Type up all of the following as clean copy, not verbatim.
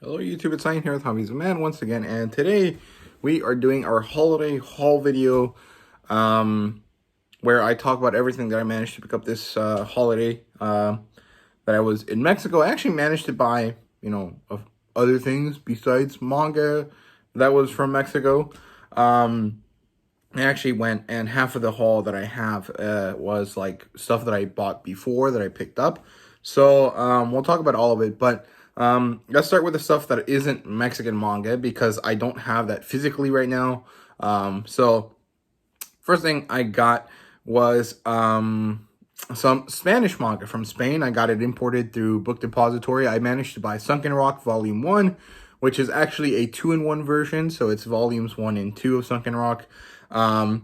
Hello YouTube, it's Ian here with Hobbies of Man once again, and today we are doing our holiday haul video where I talk about everything that I managed to pick up this holiday that I was in Mexico. I actually managed to buy, of other things besides manga that was from Mexico. I actually went, and half of the haul that I have was like stuff that I bought before that I picked up. So we'll talk about all of it, but let's start with the stuff that isn't Mexican manga because I don't have that physically right now. So first thing I got was some Spanish manga from Spain. I got it imported through Book Depository. I managed to buy Sunken Rock Volume 1, which is actually a 2-in-1 version. So it's volumes 1 and 2 of Sunken Rock. And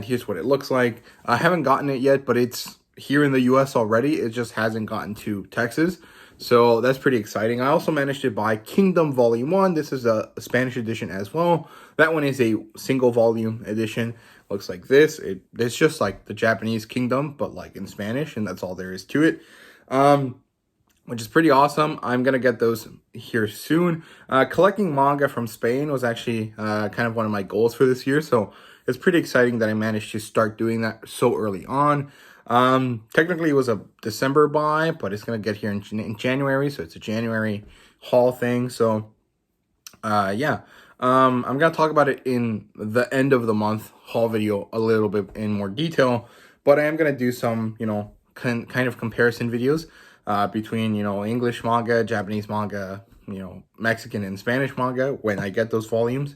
here's what it looks like. I haven't gotten it yet, but it's here in the US already. It just hasn't gotten to Texas. So that's pretty exciting. I also managed to buy Kingdom Volume 1. This is a Spanish edition as well. That one is a single volume edition. Looks like this. It's just like the Japanese Kingdom, but like in Spanish, and that's all there is to it. Which is pretty awesome. I'm going to get those here soon. Collecting manga from Spain was actually kind of one of my goals for this year. So it's pretty exciting that I managed to start doing that so early on. Technically it was a December buy, but it's going to get here in January. So it's a January haul thing. So, yeah, I'm going to talk about it in the end of the month haul video a little bit in more detail, but I am going to do some, kind of comparison videos, between, English manga, Japanese manga, Mexican and Spanish manga when I get those volumes.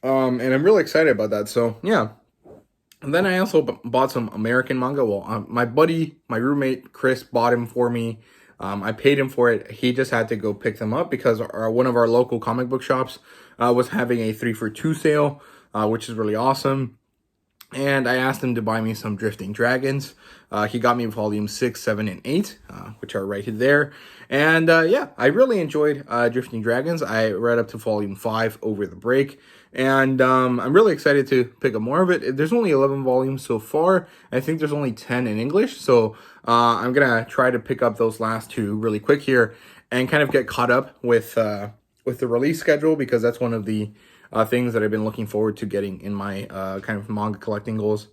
And I'm really excited about that. So yeah. And then I also bought some American manga. Well, my roommate, Chris, bought him for me. I paid him for it. He just had to go pick them up because one of our local comic book shops was having a 3-for-2 sale, which is really awesome. And I asked him to buy me some Drifting Dragons. He got me volumes 6, 7, and 8, which are right there. And yeah, I really enjoyed Drifting Dragons. I read up to volume 5 over the break. And I'm really excited to pick up more of it. There's only 11 volumes so far. I think there's only 10 in English. So I'm going to try to pick up those last 2 really quick here and kind of get caught up with the release schedule, because that's one of the things that I've been looking forward to getting in my kind of manga collecting goals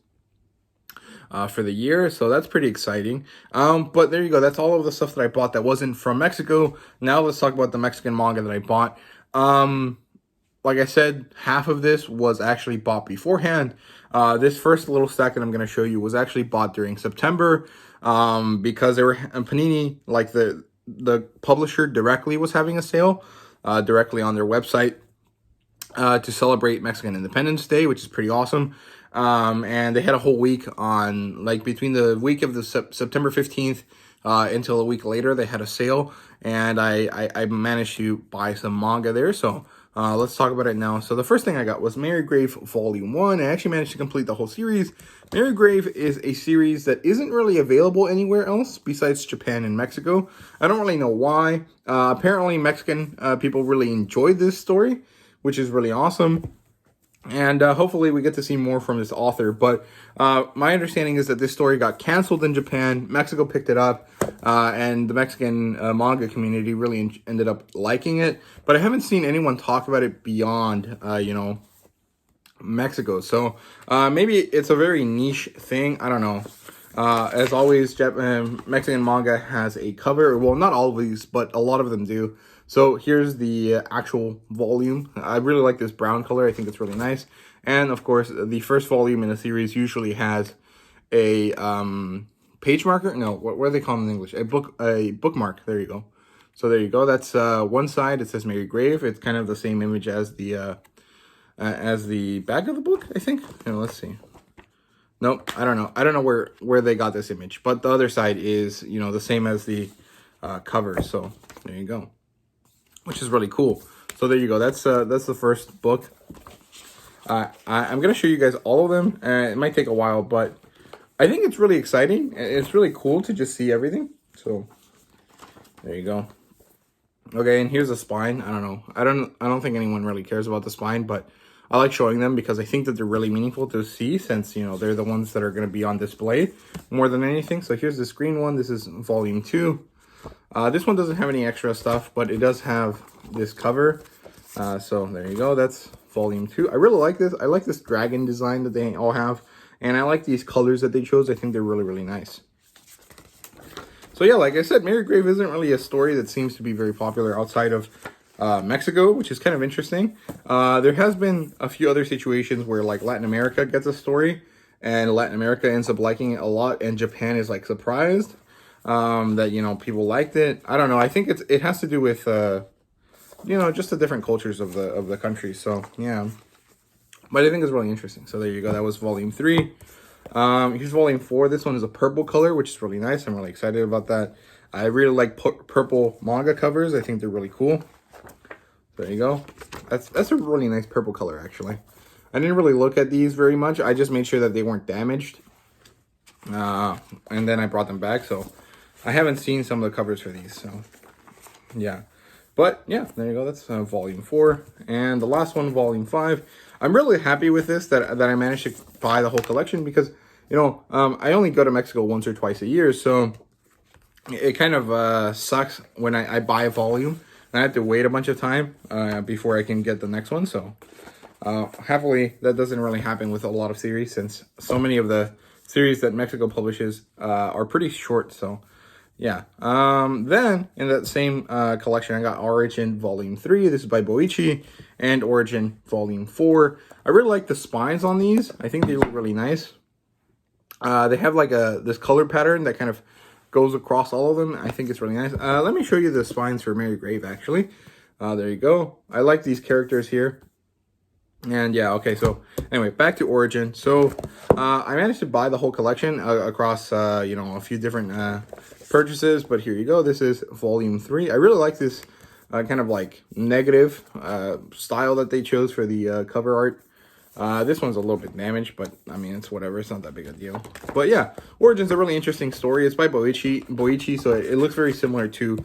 for the year. So that's pretty exciting. But there you go. That's all of the stuff that I bought that wasn't from Mexico. Now let's talk about the Mexican manga that I bought. Like I said, half of this was actually bought beforehand. This first little stack that I'm going to show you was actually bought during September, because they were Panini, like the publisher directly, was having a sale directly on their website to celebrate Mexican Independence Day, which is pretty awesome. And they had a whole week on, like, between the week of the September 15th until a week later, they had a sale, and I managed to buy some manga there. So let's talk about it now. So the first thing I got was Marygrave Volume 1. I actually managed to complete the whole series. Marygrave is a series that isn't really available anywhere else besides Japan and Mexico. I don't really know why. Apparently Mexican people really enjoyed this story, which is really awesome. And hopefully we get to see more from this author. But my understanding is that this story got canceled in Japan. Mexico picked it up. And the Mexican manga community really ended up liking it. But I haven't seen anyone talk about it beyond, Mexico. So maybe it's a very niche thing. I don't know. As always, Mexican manga has a cover. Well, not all of these, but a lot of them do. So here's the actual volume. I really like this brown color. I think it's really nice. And of course, the first volume in a series usually has a page marker. No, what do they call them in English? A bookmark. There you go. So there you go. That's one side. It says Marygrave. It's kind of the same image as the back of the book, I think. Let's see. Nope, I don't know. I don't know where they got this image, but the other side is, the same as the cover. So there you go, which is really cool. So there you go. That's the first book. I'm gonna show you guys all of them. It might take a while, but I think it's really exciting. It's really cool to just see everything. So there you go. Okay, and here's the spine. I don't know. I don't think anyone really cares about the spine, but I like showing them because I think that they're really meaningful to see, since, they're the ones that are going to be on display more than anything. So here's this green one. This is volume 2. This one doesn't have any extra stuff, but it does have this cover. So there you go. That's volume 2. I really like this. I like this dragon design that they all have. And I like these colors that they chose. I think they're really, really nice. So yeah, like I said, Mary Grave isn't really a story that seems to be very popular outside of Mexico, which is kind of interesting. There has been a few other situations where like Latin America gets a story and Latin America ends up liking it a lot, and Japan is like surprised that, you know, people liked it. I don't know. I think it has to do with you know, just the different cultures of the country. So yeah, but I think it's really interesting. So there you go. That was volume 3. Here's volume 4. This one is a purple color, which is really nice. I'm really excited about that. I really like purple manga covers. I think they're really cool. There you go. That's a really nice purple color, actually. I didn't really look at these very much. I just made sure that they weren't damaged. And then I brought them back. So I haven't seen some of the covers for these. So yeah. But yeah, there you go. That's volume 4. And the last one, volume 5. I'm really happy with this, that I managed to buy the whole collection because, you know, I only go to Mexico once or twice a year. So it kind of sucks when I buy a volume and I have to wait a bunch of time before I can get the next one. So happily, that doesn't really happen with a lot of series, since so many of the series that Mexico publishes are pretty short. So yeah. Then in that same collection, I got Origin Volume 3. This is by Boichi, and Origin Volume 4. I really like the spines on these. I think they look really nice. They have like this color pattern that kind of goes across all of them. I think it's really nice. Let me show you the spines for Mary Grave, actually. There you go. I like these characters here. And yeah, okay, so anyway, back to Origin. So I managed to buy the whole collection across, you know, a few different purchases, but here you go. This is volume 3. I really like this kind of like negative style that they chose for the cover art. This one's a little bit damaged, but I mean, it's whatever. It's not that big a deal. But yeah, Origin's a really interesting story. It's by Boichi, so it looks very similar to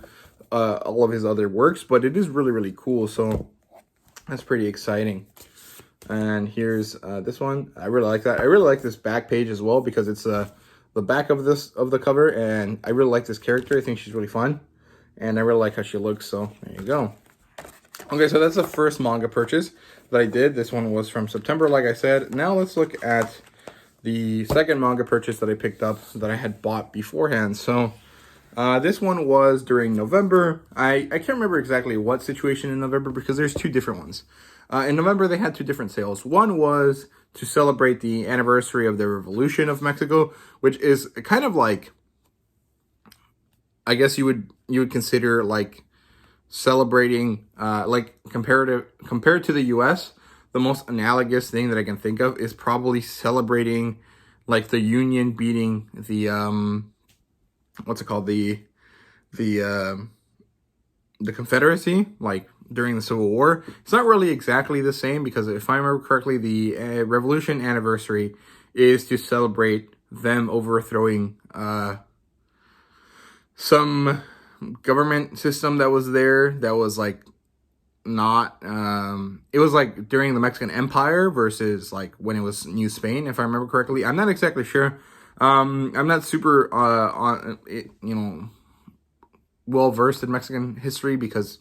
all of his other works, but it is really, really cool. So that's pretty exciting. And here's this one. I really like that. I really like this back page as well because it's the back of the cover, and I really like this character. I think she's really fun, and I really like how she looks. So there you go. Okay, so that's the first manga purchase that I did. This one was from September, like I said. Now let's look at the second manga purchase that I picked up that I had bought beforehand. So this one was during November. I can't remember exactly what situation in November because there's two different ones. In November, they had two different sales. One was to celebrate the anniversary of the revolution of Mexico, which is kind of like, I guess you would consider like celebrating, like compared to the US, the most analogous thing that I can think of is probably celebrating like the Union beating the what's it called, the Confederacy, like during the Civil War. It's not really exactly the same because if I remember correctly, the revolution anniversary is to celebrate them overthrowing some government system that was there that was like not it was like during the Mexican Empire versus like when it was New Spain, if I remember correctly. I'm not exactly sure. I'm not super on it, you know, well versed in Mexican history because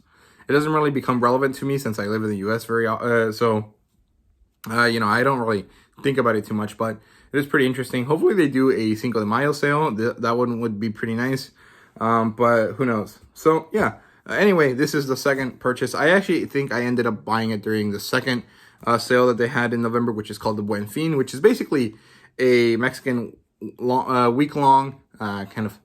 it doesn't really become relevant to me since I live in the US very so you know, I don't really think about it too much, but it is pretty interesting. Hopefully they do a Cinco de Mayo sale. That one would be pretty nice. But who knows? So yeah, anyway, this is the second purchase. I actually think I ended up buying it during the second sale that they had in November, which is called the Buen Fin, which is basically a Mexican week-long kind of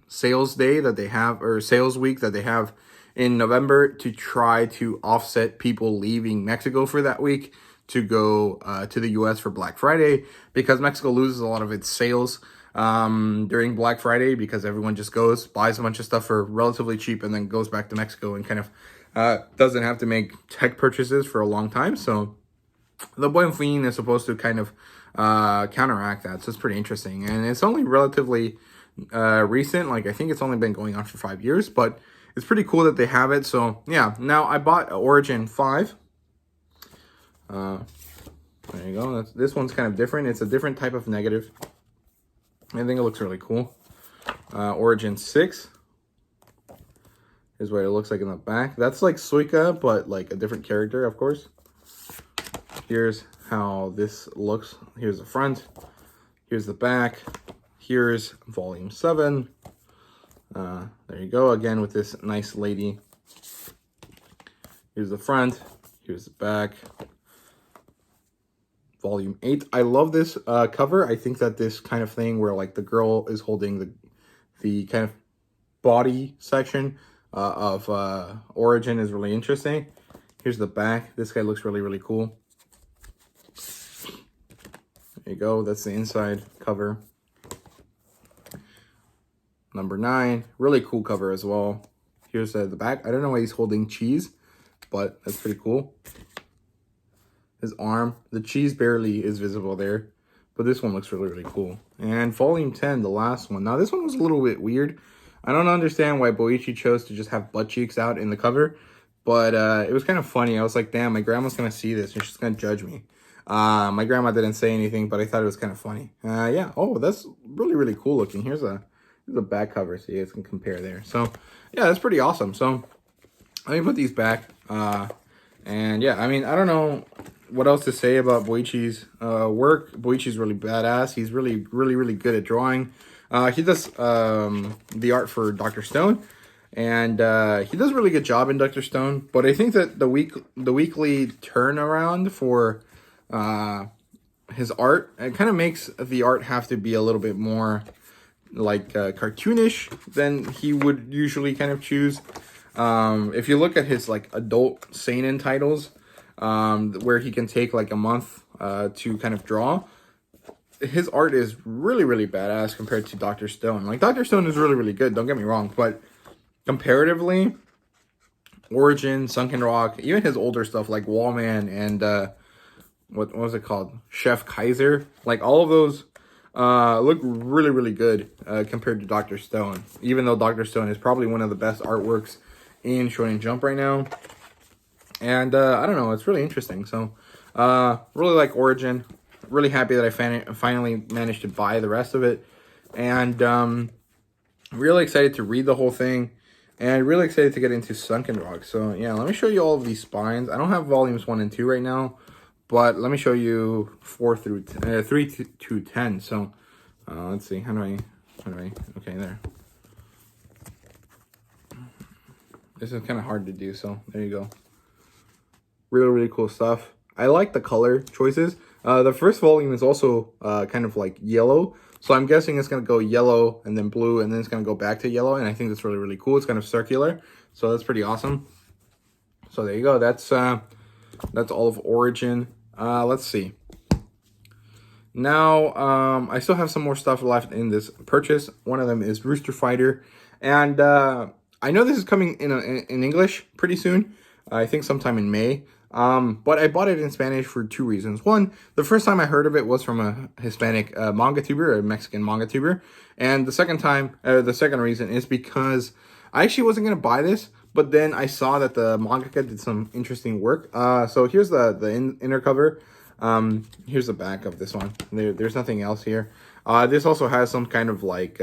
sales day that they have, or sales week that they have in November to try to offset people leaving Mexico for that week to go to the US for Black Friday, because Mexico loses a lot of its sales during Black Friday because everyone just goes, buys a bunch of stuff for relatively cheap, and then goes back to Mexico and kind of doesn't have to make tech purchases for a long time. So the Buen Fin is supposed to kind of counteract that. So it's pretty interesting. And it's only relatively recent. Like, I think it's only been going on for 5 years, but it's pretty cool that they have it. So yeah, now I bought Origin 5. There you go. This one's kind of different. It's a different type of negative. I think it looks really cool. Origin 6. Here's what it looks like in the back. That's like Suika, but like a different character, of course. Here's how this looks. Here's the front. Here's the back. Here's volume 7. There you go, again with this nice lady. Here's the front. Here's the back. Volume 8. I love this cover. I think that this kind of thing where like the girl is holding the kind of body section of Origin is really interesting. Here's the back. This guy looks really, really cool. There you go. That's the inside cover. Number 9. Really cool cover as well. Here's the back. I don't know why he's holding cheese, but that's pretty cool. His arm. The cheese barely is visible there, but this one looks really, really cool. And volume 10, the last one. Now, this one was a little bit weird. I don't understand why Boichi chose to just have butt cheeks out in the cover, but it was kind of funny. I was like, damn, my grandma's going to see this and she's going to judge me. My grandma didn't say anything, but I thought it was kind of funny. Yeah. Oh, that's really, really cool looking. Here's a back cover so you guys can compare there. So, yeah, that's pretty awesome. So, let me put these back. And, yeah, I mean, I don't know what else to say about Boichi's work. Boichi's really badass. He's really, really, really good at drawing. He does the art for Dr. Stone, and he does a really good job in Dr. Stone. But I think that the weekly turnaround for his art, it kind of makes the art have to be a little bit more like cartoonish than he would usually kind of choose. If you look at his like adult seinen titles, where he can take like a month to kind of draw, his art is really, really badass compared to Dr. Stone. Like, Dr. Stone is really, really good, don't get me wrong, but comparatively, Origin, Sunken Rock, even his older stuff like Wallman and what was it called? Chef Kaiser, like all of those look really, really good compared to Dr. Stone, even though Dr. Stone is probably one of the best artworks in Shonen Jump right now. And I don't know, it's really interesting. So really like Origin. Really happy that I finally managed to buy the rest of it. And really excited to read the whole thing. And really excited to get into Sunken Rock. So yeah, let me show you all of these spines. I don't have volumes 1 and 2 right now, but let me show you 3 to 10. So let's see, how do I, okay, there. This is kind of hard to do, so there you go. Really, really cool stuff. I like the color choices. The first volume is also kind of like yellow. So I'm guessing it's going to go yellow and then blue and then it's going to go back to yellow. And I think that's really, really cool. It's kind of circular. So that's pretty awesome. So there you go. That's all of Origin. Let's see. Now, I still have some more stuff left in this purchase. One of them is Rooster Fighter. And I know this is coming in English pretty soon. I think sometime in May. But I bought it in Spanish for 2 reasons. One, the first time I heard of it was from a Hispanic manga tuber, a Mexican manga tuber. And the second reason is because I actually wasn't going to buy this, but then I saw that the mangaka did some interesting work. So here's the inner cover. Here's the back of this one. There's nothing else here. This also has some kind of like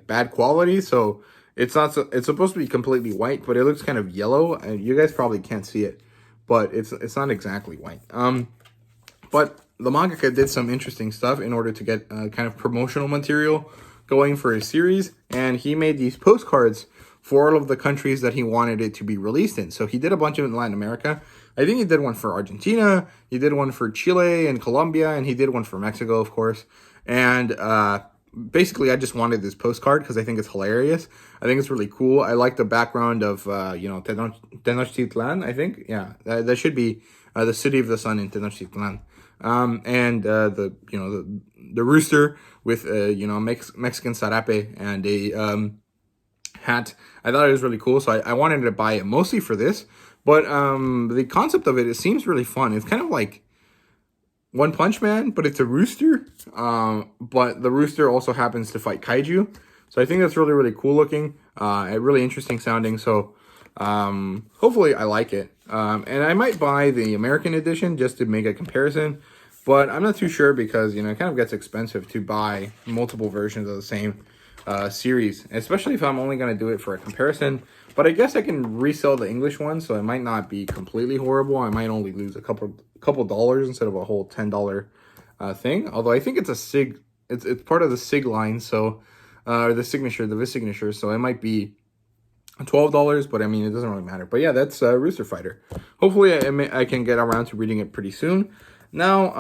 bad quality, so it's supposed to be completely white, but it looks kind of yellow. And you guys probably can't see it, but it's not exactly white. But the mangaka did some interesting stuff in order to get kind of promotional material going for his series, and he made these postcards for all of the countries that he wanted it to be released in. So he did a bunch of it in Latin America. I think he did one for Argentina, he did one for Chile and Colombia, and he did one for Mexico, of course. And basically, I just wanted this postcard because I think it's hilarious. I think it's really cool. I like the background of, Tenochtitlan, I think. Yeah, that should be the city of the sun in Tenochtitlan. And the rooster with, Mexican sarape and a hat. I thought it was really cool, so I wanted to buy it mostly for this. But the concept of it seems really fun. It's kind of like One Punch Man, but it's a rooster. But the rooster also happens to fight kaiju. So I think that's really, really cool looking. Really interesting sounding. So hopefully I like it. And I might buy the American edition just to make a comparison. But I'm not too sure because, it kind of gets expensive to buy multiple versions of the same series, especially if I'm only going to do it for a comparison. But I guess I can resell the English one, so it might not be completely horrible. I might only lose a couple dollars instead of a whole $10 thing. Although I think it's a SIG, it's part of the SIG line, so or the signature, the Vis signature, so it might be $12, but I mean, it doesn't really matter. But yeah, that's Rooster Fighter. Hopefully I can get around to reading it pretty soon. Now,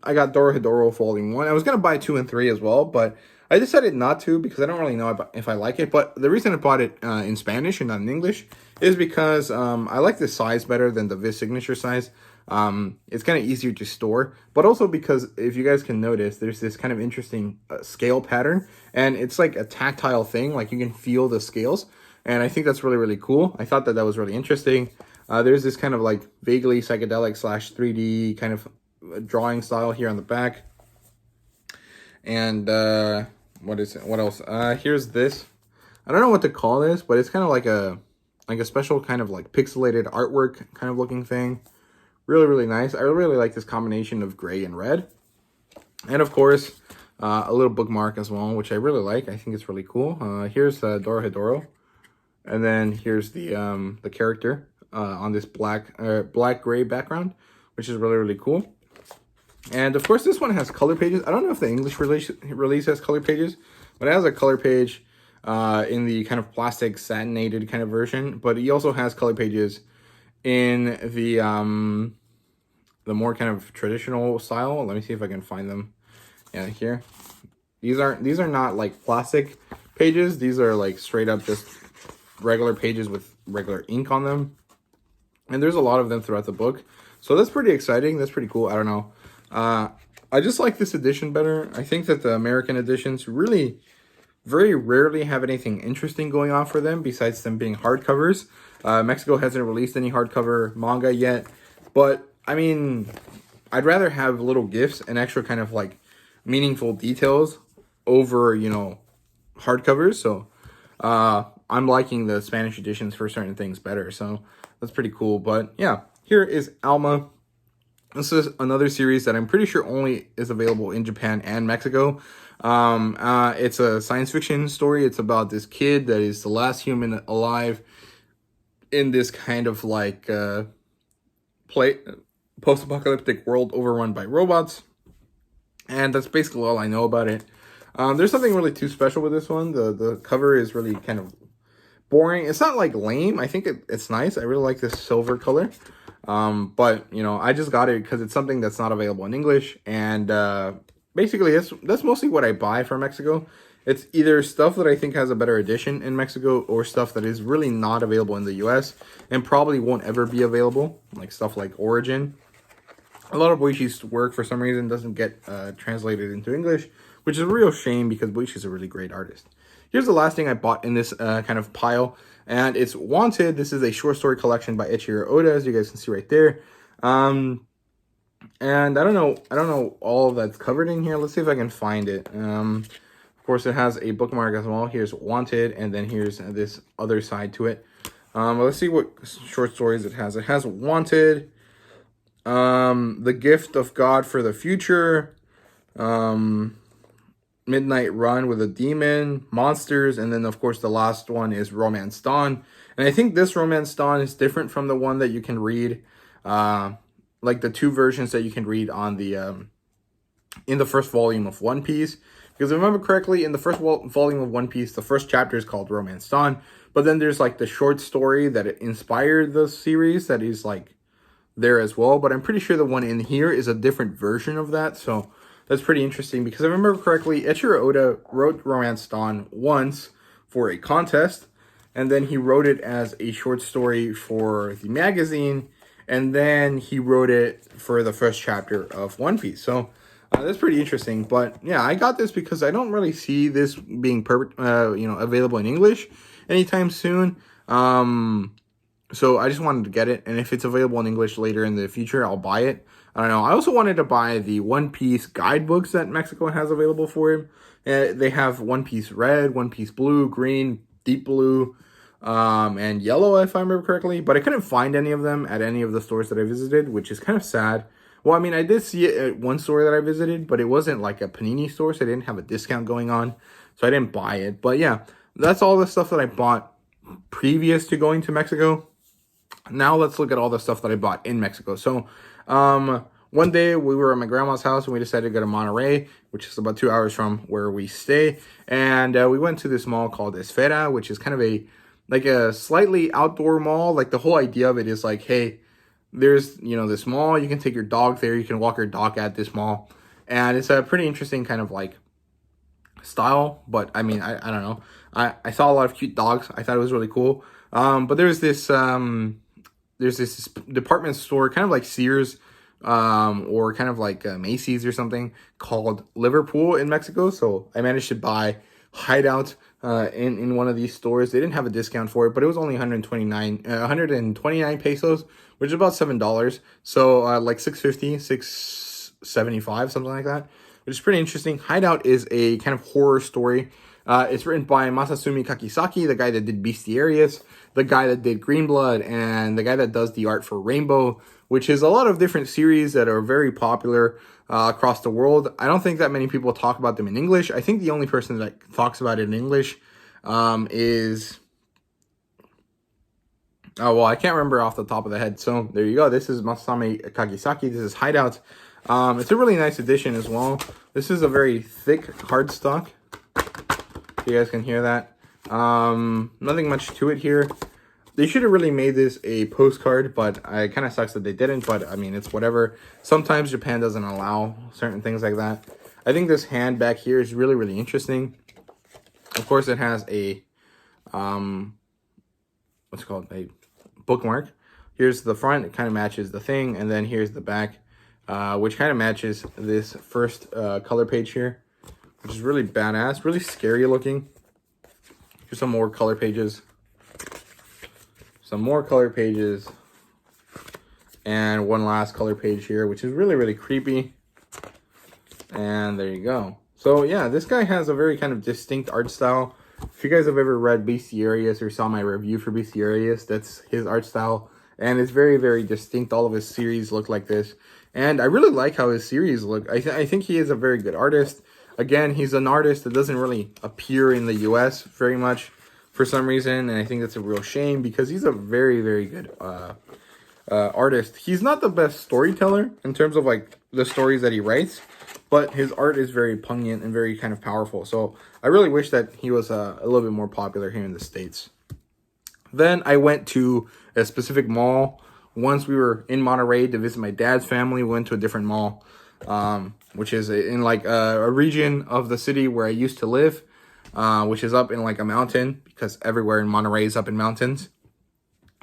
I got Dorohedoro Volume 1. I was going to buy 2 and 3 as well, but I decided not to because I don't really know if I like it. But the reason I bought it in Spanish and not in English is because I like the size better than the Vis signature size. It's kind of easier to store, but also because if you guys can notice, there's this kind of interesting scale pattern, and it's like a tactile thing. Like you can feel the scales, and I think that's really, really cool. I thought that was really interesting. There's this kind of like vaguely psychedelic / 3D kind of drawing style here on the back. And what is it? What else? Here's this. I don't know what to call this, but it's kind of like a special kind of like pixelated artwork kind of looking thing. Really, really nice. I really like this combination of gray and red. And of course, a little bookmark as well, which I really like. I think it's really cool. Here's Dorohedoro. And then here's the character on this black-gray background, which is really, really cool. And of course, this one has color pages. I don't know if the English release has color pages, but it has a color page in the kind of plastic satinated kind of version. But he also has color pages in the more kind of traditional style. Let me see if I can find them. Yeah, here. These are not like plastic pages. These are like straight up just regular pages with regular ink on them. And there's a lot of them throughout the book. So that's pretty exciting. That's pretty cool. I don't know. I just like this edition better. I think that the American editions really very rarely have anything interesting going on for them besides them being hardcovers. Mexico hasn't released any hardcover manga yet. But, I mean, I'd rather have little gifts and extra kind of like meaningful details over, you know, hardcovers. So, I'm liking the Spanish editions for certain things better. So, that's pretty cool. But, yeah, here is Alma. This is another series that I'm pretty sure only is available in Japan and Mexico. It's a science fiction story. It's about this kid that is the last human alive in this kind of like post-apocalyptic world overrun by robots. And that's basically all I know about it. There's something really too special with this one. The cover is really kind of boring. It's not like lame. I think it's nice. I really like this silver color. But, you know, I just got it because it's something that's not available in English. And basically, that's mostly what I buy from Mexico. It's either stuff that I think has a better edition in Mexico or stuff that is really not available in the US and probably won't ever be available, like stuff like Origin. A lot of Boishi's work, for some reason, doesn't get translated into English, which is a real shame because Boishi's a really great artist. Here's the last thing I bought in this kind of pile, and it's Wanted. This is a short story collection by Eiichiro Oda, as you guys can see right there. And I don't know all that's covered in here. Let's see if I can find it. Of course, it has a bookmark as well. Here's Wanted, and then here's this other side to it. Let's see what short stories it has. It has Wanted, The Gift of God for the Future, Midnight Run with a Demon, Monsters, and then of course the last one is Romance Dawn. And I think this Romance Dawn is different from the one that you can read, like the two versions that you can read on the in the first volume of One Piece. Because if I remember correctly, in the first volume of One Piece, the first chapter is called Romance Dawn, but then there's like the short story that inspired the series that is like there as well. But I'm pretty sure the one in here is a different version of that, so that's pretty interesting. Because if I remember correctly, Eiichiro Oda wrote Romance Dawn once for a contest, and then he wrote it as a short story for the magazine, and then he wrote it for the first chapter of One Piece. So that's pretty interesting. But yeah, I got this because I don't really see this being available in English anytime soon. So I just wanted to get it, and if it's available in English later in the future, I'll buy it. I don't know. I also wanted to buy the One Piece guidebooks that Mexico has available for him. They have One Piece Red, One Piece Blue, Green, Deep Blue, and Yellow, if I remember correctly. But I couldn't find any of them at any of the stores that I visited, which is kind of sad. Well, I mean, I did see it at one store that I visited, but it wasn't like a Panini store, so they didn't have a discount going on. So I didn't buy it. But yeah, that's all the stuff that I bought previous to going to Mexico. Now let's look at all the stuff that I bought in Mexico. So, one day we were at my grandma's house and we decided to go to Monterrey, which is about 2 hours from where we stay. And we went to this mall called Esfera, which is kind of a slightly outdoor mall. Like the whole idea of it is like, hey, there's, this mall, you can take your dog there, you can walk your dog at this mall. And it's a pretty interesting kind of like style, but I mean, I don't know. I saw a lot of cute dogs. I thought it was really cool. But there's this department store, kind of like Sears, or kind of like Macy's or something, called Liverpool in Mexico. So I managed to buy Hideout in one of these stores. They didn't have a discount for it, but it was only 129 pesos, which is about $7. So like 650, 675, something like that, which is pretty interesting. Hideout is a kind of horror story. It's written by Masasumi Kakisaki, the guy that did Bestiarius, the guy that did Green Blood, and the guy that does the art for Rainbow, which is a lot of different series that are very popular across the world. I don't think that many people talk about them in English. I think the only person that talks about it in English is... Oh, well, I can't remember off the top of the head. So there you go. This is Masasumi Kakisaki. This is Hideout. It's a really nice edition as well. This is a very thick cardstock. You guys can hear that. Nothing much to it here. They should have really made this a postcard, but it kind of sucks that they didn't. But I mean, it's whatever. Sometimes Japan doesn't allow certain things like that. I think this hand back here is really, really interesting. Of course, it has a what's it called, a bookmark. Here's the front. It kind of matches the thing, and then here's the back, which kind of matches this first color page here, which is really badass, really scary looking. Here's some more color pages. Some more color pages. And one last color page here, which is really, really creepy. And there you go. So yeah, this guy has a very kind of distinct art style. If you guys have ever read Bestiarius or saw my review for Bestiarius, that's his art style. And it's very, very distinct. All of his series look like this. And I really like how his series look. I think he is a very good artist. Again, he's an artist that doesn't really appear in the US very much for some reason. And I think that's a real shame because he's a very, very good artist. He's not the best storyteller in terms of like the stories that he writes, but his art is very poignant and very kind of powerful. So I really wish that he was a little bit more popular here in the States. Then I went to a specific mall. Once we were in Monterrey to visit my dad's family, we went to a different mall, which is in like a region of the city where I used to live, which is up in like a mountain because everywhere in Monterrey is up in mountains.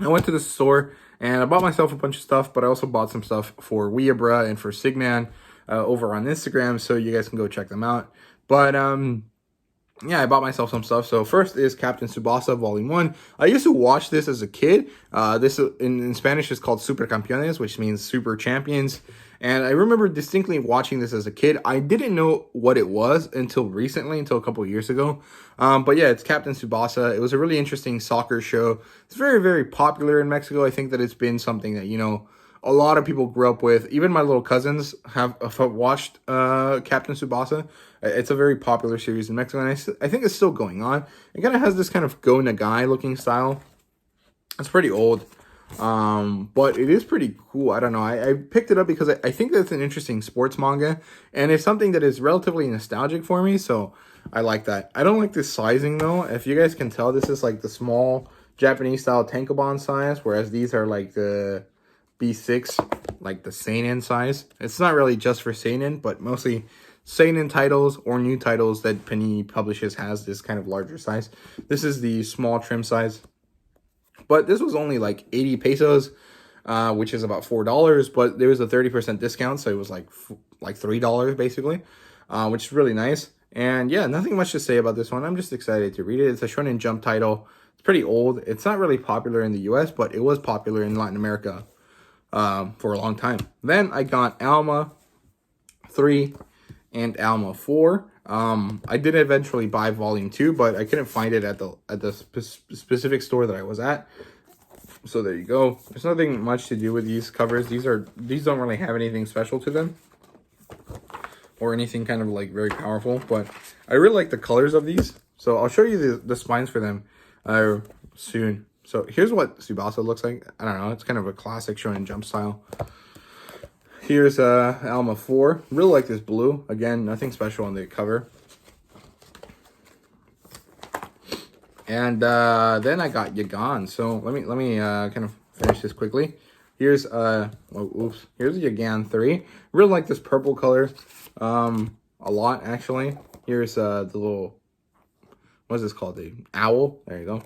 I went to the store and I bought myself a bunch of stuff, but I also bought some stuff for Weabra and for Sigman over on Instagram, so you guys can go check them out. But yeah, I bought myself some stuff. So first is Captain Tsubasa Volume 1. I used to watch this as a kid. This in Spanish is called Super Campeones, which means Super Champions. And I remember distinctly watching this as a kid. I didn't know what it was until recently, until a couple of years ago. But yeah, it's Captain Tsubasa. It was a really interesting soccer show. It's very, very popular in Mexico. I think that it's been something that, a lot of people grew up with. Even my little cousins have watched Captain Tsubasa. It's a very popular series in Mexico, and I think it's still going on. It kind of has this kind of Go Nagai looking style. It's pretty old, but it is pretty cool. I don't know. I picked it up because I think that's an interesting sports manga, and it's something that is relatively nostalgic for me, so I like that. I don't like this sizing, though. If you guys can tell, this is like the small Japanese-style tankobon size, whereas these are like the B6, like the seinen size. It's not really just for seinen, but mostly seinen titles or new titles that Panini publishes has this kind of larger size. This is the small trim size, but this was only like 80 pesos, which is about $4, but there was a 30% discount, so it was like $3 basically, which is really nice. And yeah, nothing much to say about this one. I'm just excited to read it. It's a Shonen Jump title. It's pretty old. It's not really popular in the US, but it was popular in Latin America for a long time. Then I got Alma 3 and Alma 4. I did eventually buy Volume 2, but I couldn't find it at the specific store that I was at. So there you go. There's nothing much to do with these covers. These don't really have anything special to them or anything kind of like very powerful, but I really like the colors of these. So I'll show you the spines for them soon. So here's what Tsubasa looks like. I don't know, it's kind of a classic Shonen Jump style. Here's Alma 4. Really like this blue. Again, nothing special on the cover. And then I got Yagan. So let me kind of finish this quickly. Here's here's Yagan 3. Really like this purple color a lot actually. Here's the little, what is this called? The owl. There you go.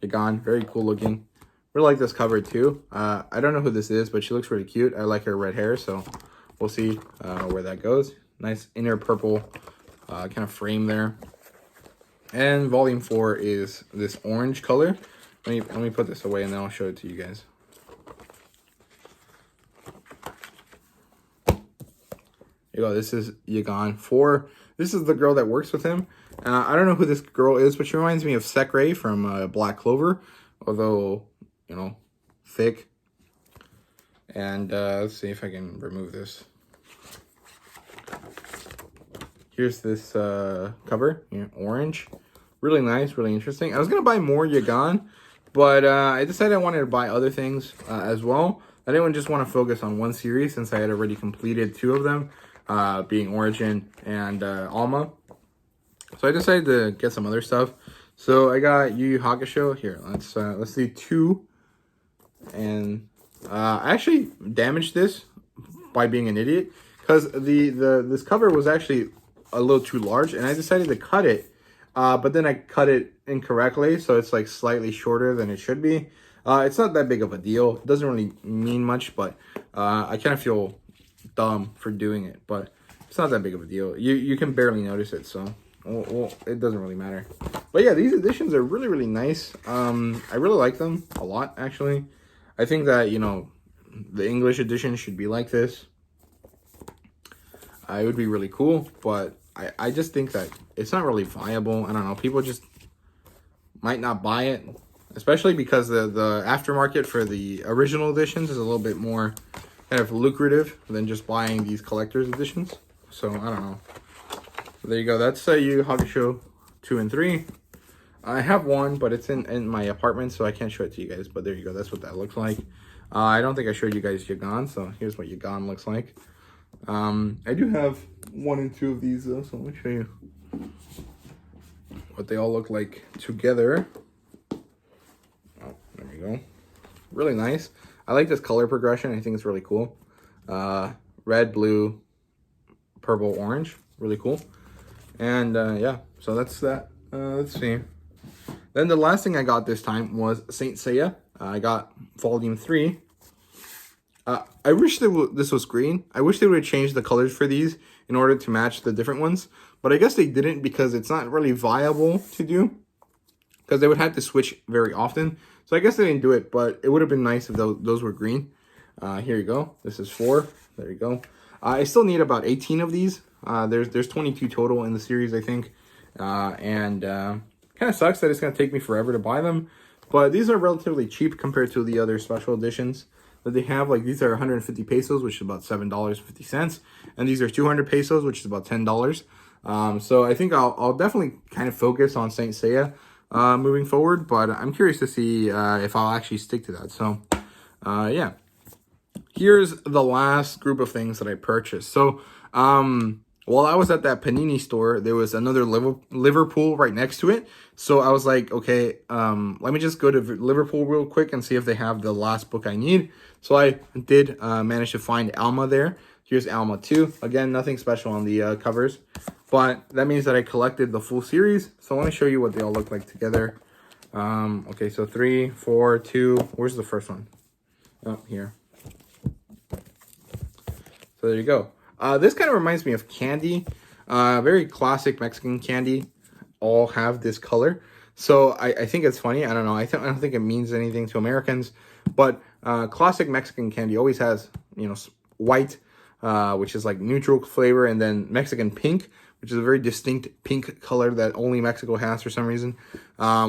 Yagan, very cool looking. Really like this cover too. I don't know who this is, but she looks really cute. I like her red hair, so we'll see where that goes. Nice inner purple kind of frame there. And volume 4 is this orange color. Let me put this away and then I'll show it to you guys. Here you go. This is Yagan 4. This is the girl that works with him. I don't know who this girl is, but she reminds me of Sekre from Black Clover, although, you know, thick. And let's see if I can remove this. Here's this cover, orange. Really nice, really interesting. I was going to buy more Yagan, but I decided I wanted to buy other things as well. I didn't just want to focus on one series since I had already completed 2 of them, being Origin and Alma. So I decided to get some other stuff. So I got Yu Yu Hakusho. Here, let's see 2. And I actually damaged this by being an idiot because this cover was actually a little too large, and I decided to cut it, but then I cut it incorrectly, so it's like slightly shorter than it should be. It's not that big of a deal. It doesn't really mean much, but I kind of feel dumb for doing it, but it's not that big of a deal. You can barely notice it, so well, it doesn't really matter. But yeah, these editions are really, really nice. I really like them a lot, actually. I think that, you know, the English edition should be like this. It would be really cool, but I just think that it's not really viable. I don't know. People just might not buy it, especially because the aftermarket for the original editions is a little bit more kind of lucrative than just buying these collector's editions. So, I don't know. So there you go. That's Yu Yu Hakusho 2 and 3. I have one, but it's in my apartment, so I can't show it to you guys. But there you go. That's what that looks like. I don't think I showed you guys Yagan, so here's what Yagan looks like. I do have 1 and 2 of these though, so let me show you what they all look like together. Oh, there we go. Really nice. I like this color progression. I think it's really cool. Red, blue, purple, orange. Really cool. And yeah, so that's that. Let's see. Then the last thing I got this time was Saint Seiya. I got volume 3. I wish this was green. I wish they would have changed the colors for these in order to match the different ones. But I guess they didn't because it's not really viable to do. Because they would have to switch very often. So I guess they didn't do it, but it would have been nice if those were green. Here you go. This is 4. There you go. I still need about 18 of these. There's 22 total in the series, I think. And kind of sucks that it's going to take me forever to buy them. But these are relatively cheap compared to the other special editions that they have. Like these are 150 pesos, which is about $7.50. And these are 200 pesos, which is about $10. So I think I'll definitely kind of focus on Saint Seiya moving forward. But I'm curious to see if I'll actually stick to that. So yeah. Here's the last group of things that I purchased. So while I was at that Panini store, there was another Liverpool right next to it. So I was like, okay, let me just go to Liverpool real quick and see if they have the last book I need. So I did manage to find Alma there. Here's Alma 2. Again, nothing special on the covers. But that means that I collected the full series. So let me show you what they all look like together. Okay, so 3, 4, 2. Where's the first one? Oh, here. So there you go. This kind of reminds me of candy. Very classic Mexican candy. All have this color. So I think it's funny. I don't know. I don't think it means anything to Americans. But classic Mexican candy always has, you know, white, which is like neutral flavor, and then Mexican pink, which is a very distinct pink color that only Mexico has for some reason,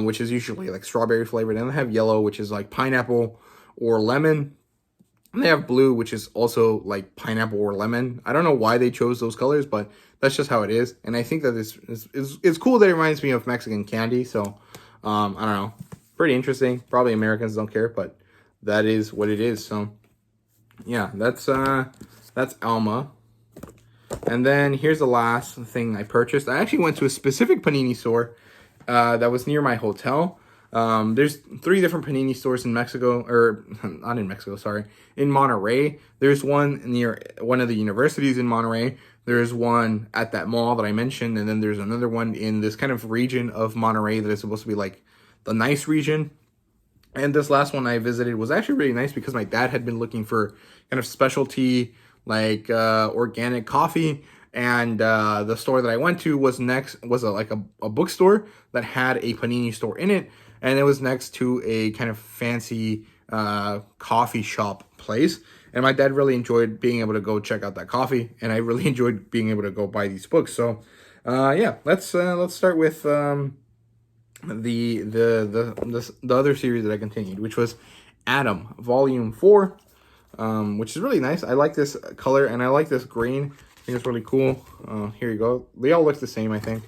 which is usually like strawberry flavored. And they have yellow, which is like pineapple or lemon. And they have blue, which is also like pineapple or lemon. I don't know why they chose those colors, but that's just how it is. And I think that it's cool that it reminds me of Mexican candy. So, I don't know. Pretty interesting. Probably Americans don't care, but that is what it is. So, yeah, that's Alma. And then here's the last thing I purchased. I actually went to a specific Panini store that was near my hotel. There's 3 different Panini stores in Mexico, or not in Mexico, sorry, in Monterrey. There's one near one of the universities in Monterrey. There's one at that mall that I mentioned, and then there's another one in this kind of region of Monterrey that is supposed to be like the nice region. And this last one I visited was actually really nice because my dad had been looking for kind of specialty, like organic coffee. And the store that I went to was a bookstore that had a Panini store in it. And it was next to a kind of fancy coffee shop place. And my dad really enjoyed being able to go check out that coffee. And I really enjoyed being able to go buy these books. So, yeah, let's start with the other series that I continued, which was Atom Volume 4, which is really nice. I like this color and I like this green. I think it's really cool. Here you go. They all look the same, I think.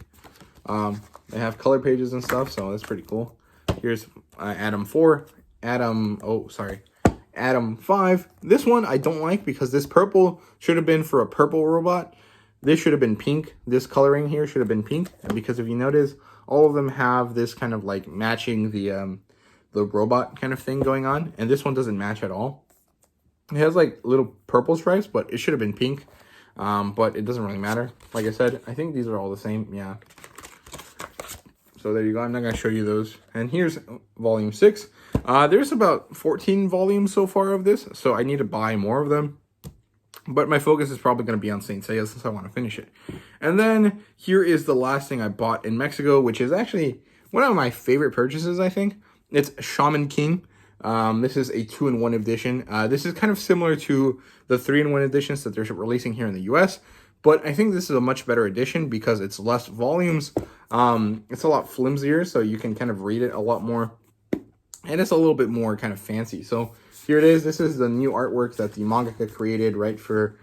They have color pages and stuff, so that's pretty cool. Here's Atom 4, Atom 5. This one I don't like because this purple should have been for a purple robot. This should have been pink. This coloring here should have been pink. And because if you notice, all of them have this kind of like matching the robot kind of thing going on. And this one doesn't match at all. It has like little purple stripes, but it should have been pink. But it doesn't really matter. Like I said, I think these are all the same. Yeah. So there you go. I'm not going to show you those. And here's volume 6. There's about 14 volumes so far of this, so I need to buy more of them. But my focus is probably going to be on Saint Seiya since I want to finish it. And then here is the last thing I bought in Mexico, which is actually one of my favorite purchases, I think. It's Shaman King. This is a 2-in-1 edition. This is kind of similar to the 3-in-1 editions that they're releasing here in the US. But I think this is a much better edition because it's less volumes. It's a lot flimsier, so you can kind of read it a lot more. And it's a little bit more kind of fancy. So here it is. This is the new artwork that the mangaka created right for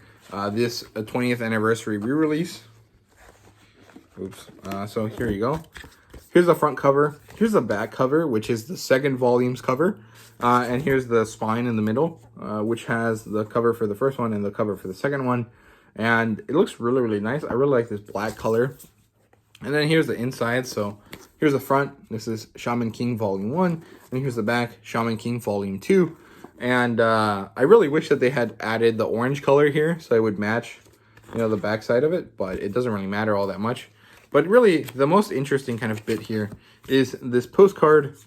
this 20th anniversary re-release. Oops. So here you go. Here's the front cover. Here's the back cover, which is the second volume's cover. And here's the spine in the middle, which has the cover for the first one and the cover for the second one. And it looks really, really nice. I really like this black color. And then here's the inside. So here's the front. This is Shaman King Volume 1. And here's the back, Shaman King Volume 2. And I really wish that they had added the orange color here so it would match, you know, the back side of it. But it doesn't really matter all that much. But really, the most interesting kind of bit here is this postcard,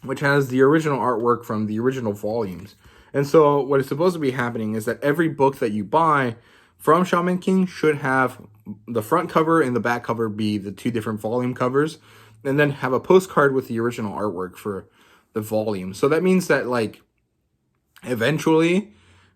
which has the original artwork from the original volumes. And so what is supposed to be happening is that every book that you buy from Shaman King should have the front cover and the back cover be the 2 different volume covers, and then have a postcard with the original artwork for the volume. So that means that, like, eventually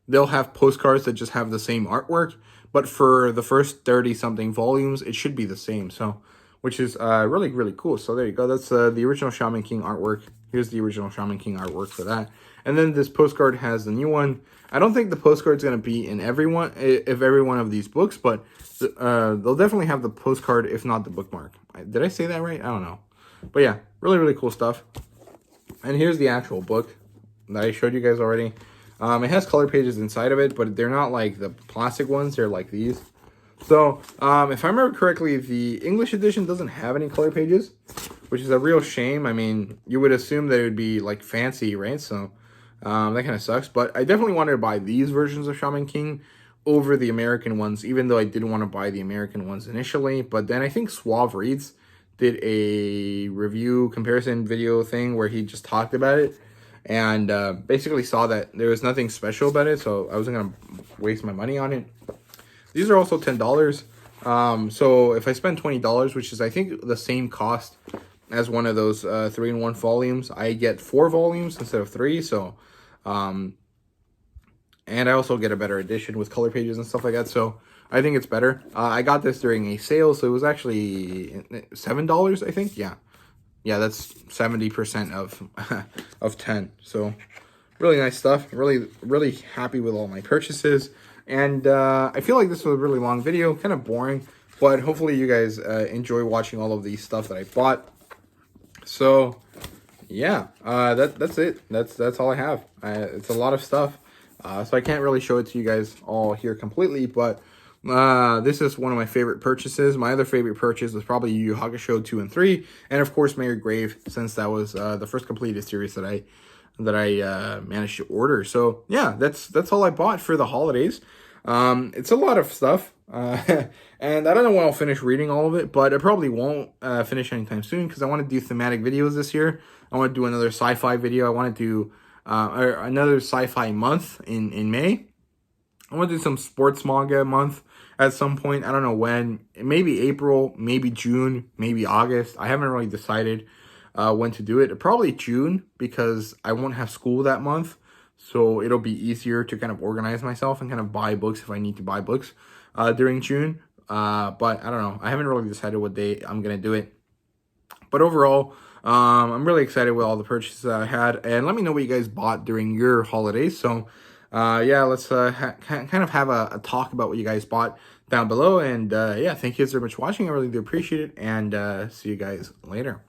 they'll have postcards that just have the same artwork, but for the first 30-something volumes, it should be the same. So, which is really, really cool. So there you go. That's the original Shaman King artwork. Here's the original Shaman King artwork for that. And then this postcard has the new one. I don't think the postcard's going to be in every one of these books, but they'll definitely have the postcard, if not the bookmark. Did I say that right? I don't know. But yeah, really, really cool stuff. And here's the actual book that I showed you guys already. It has color pages inside of it, but they're not like the plastic ones. They're like these. So, if I remember correctly, the English edition doesn't have any color pages, which is a real shame. I mean, you would assume that it would be like fancy, right? So, that kind of sucks. But I definitely wanted to buy these versions of Shaman King over the American ones, even though I didn't want to buy the American ones initially. But then I think Suave Reads did a review comparison video thing where he just talked about it. And basically saw that there was nothing special about it, so I wasn't going to waste my money on it. These are also $10. So if I spend $20, which is I think the same cost as one of those 3-in-1 volumes, I get 4 volumes instead of 3. So, and I also get a better edition with color pages and stuff like that. So I think it's better. I got this during a sale, so it was actually $7, I think. Yeah, that's 70% of of 10. So really nice stuff. Really happy with all my purchases. And I feel like this was a really long video, kind of boring, but hopefully you guys enjoy watching all of these stuff that I bought. So yeah, that's it. That's all I have. It's a lot of stuff, so I can't really show it to you guys all here completely, but this is one of my favorite purchases. My other favorite purchase was probably Yu Yu Hakusho 2 and 3, and of course Mary Grave, since that was the first completed series that I managed to order. So yeah, that's all I bought for the holidays. It's a lot of stuff, and I don't know when I'll finish reading all of it, but I probably won't finish anytime soon because I want to do thematic videos this year. I want to do another sci-fi video. I want to do another sci-fi month in May. I want to do some sports manga month at some point. I don't know when. Maybe April, maybe June, maybe August. I haven't really decided when to do it. Probably June, because I won't have school that month. So it'll be easier to kind of organize myself and kind of buy books if I need to buy books during June. But I don't know. I haven't really decided what day I'm going to do it. But overall, I'm really excited with all the purchases that I had. And let me know what you guys bought during your holidays. So yeah, let's kind of have a talk about what you guys bought down below. And yeah, thank you guys very much for watching. I really do appreciate it. And see you guys later.